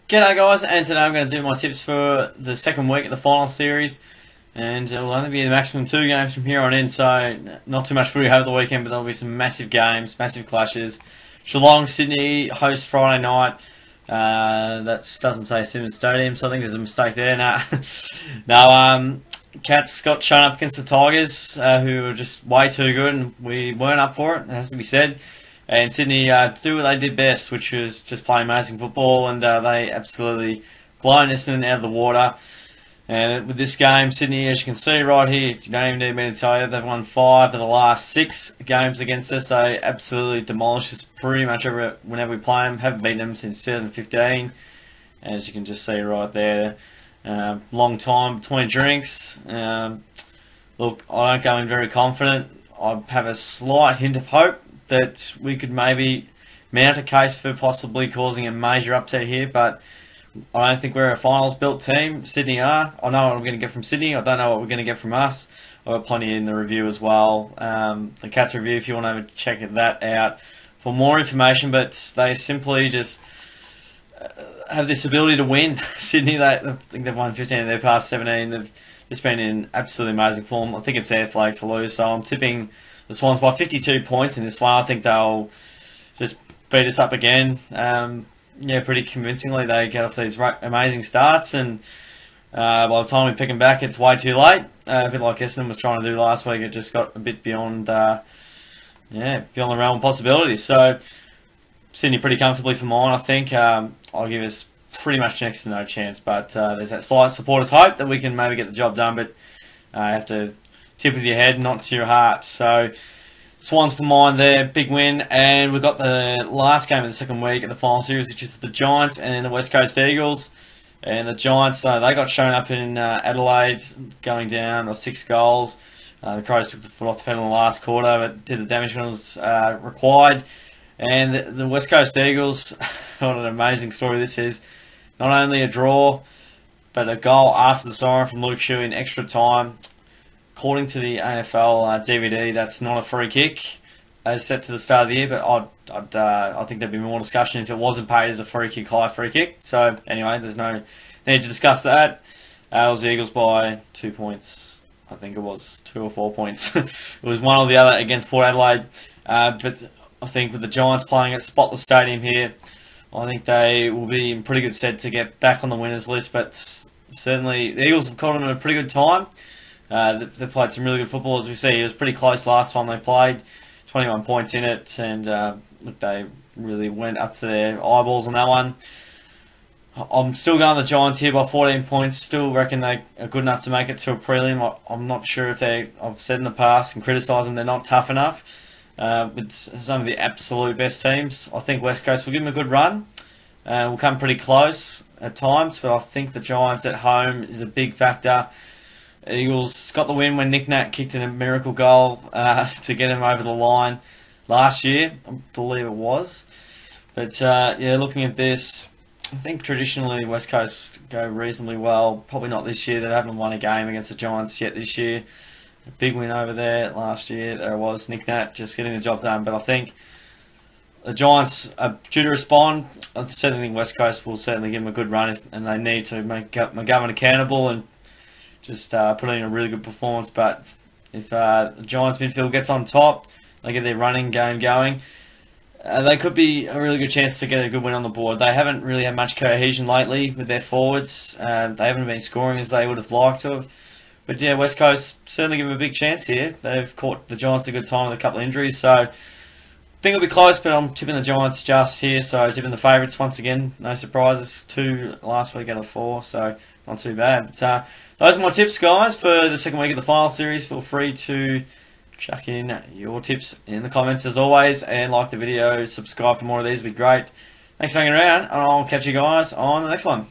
G'day guys, and today I'm going to do my tips for the second week of the final series, and it will only be the maximum 2 games from here on in, so not too much footy over the weekend, but there'll be some massive games, massive clashes. Geelong, Sydney host Friday night. That doesn't say Simmons Stadium, so I think there's a mistake there. No, Cats got shown up against the Tigers, who were just way too good, and we weren't up for it, it has to be said. And Sydney do what they did best, which was just play amazing football, and they absolutely blown Essendon out of the water. And with this game, Sydney, as you can see right here, you don't even need me to tell you, they've won 5 of the last 6 games against us. They absolutely demolished us pretty much whenever we play them. Haven't beaten them since 2015, as you can just see right there. Long time between drinks. Look, I don't go in very confident. I have a slight hint of hope that we could maybe mount a case for possibly causing a major upset here, but I don't think we're a finals-built team. Sydney are. I know what I'm going to get from Sydney. I don't know what we're going to get from us. I've got plenty in the review as well. The Cats review, if you want to check that out for more information, but they simply just have this ability to win. Sydney, I think they've won 15 of their past 17. They've just been in absolutely amazing form. I think it's their flag to lose, so I'm tipping the Swans by 52 points in this one. I think they'll just beat us up again. Yeah, pretty convincingly. They get off these amazing starts, and by the time we pick them back, it's way too late. A bit like Essendon was trying to do last week. It just got a bit beyond, beyond the realm of possibilities. So Sydney pretty comfortably for mine. I think I'll give us pretty much next to no chance, but there's that slight supporters' hope that we can maybe get the job done, but you have to tip with your head, not to your heart. So Swans for mine there, big win, and we've got the last game of the second week of the final series, which is the Giants and the West Coast Eagles. And the Giants, they got shown up in Adelaide, going down, or 6 goals. The Crows took the foot off the pedal in the last quarter, but did the damage when it was required. And the West Coast Eagles, what an amazing story this is. Not only a draw, but a goal after the siren from Luke Shuey in extra time. According to the AFL DVD, that's not a free kick as set to the start of the year, but I think there'd be more discussion if it wasn't paid as a free kick, high free kick. So anyway, there's no need to discuss that. It was the Eagles by 2 points. I think it was 2 or 4 points. It was one or the other against Port Adelaide. But I think with the Giants playing at Spotless Stadium here, I think they will be in pretty good stead to get back on the winners list. But certainly the Eagles have caught them at a pretty good time. They've played some really good football, as we see. It was pretty close last time they played, 21 points in it, and look, they really went up to their eyeballs on that one. I'm still going the Giants here by 14 points. Still reckon they are good enough to make it to a prelim. I'm not sure if I've said in the past and criticised them, they're not tough enough. With some of the absolute best teams, I think West Coast will give them a good run. Will come pretty close at times, but I think the Giants at home is a big factor. Eagles got the win when Nick Nat kicked in a miracle goal to get him over the line last year, I believe it was. But yeah, looking at this, I think traditionally West Coast go reasonably well. Probably not this year. They haven't won a game against the Giants yet this year. A big win over there last year. There was Nick Nat just getting the job done. But I think the Giants are due to respond. I certainly think West Coast will certainly give them a good run, and they need to make McGovern accountable and just put in a really good performance. But if the Giants midfield gets on top, they get their running game going, they could be a really good chance to get a good win on the board. They haven't really had much cohesion lately with their forwards. They haven't been scoring as they would have liked to have. But yeah, West Coast certainly give them a big chance here. They've caught the Giants at a good time with a couple of injuries, so I think it'll be close, but I'm tipping the Giants just here, so tipping the favourites once again. No surprises. 2 last week out of 4, so not too bad. But those are my tips, guys, for the second week of the final series. Feel free to chuck in your tips in the comments as always, and like the video, subscribe for more of these, would be great. Thanks for hanging around, and I'll catch you guys on the next one.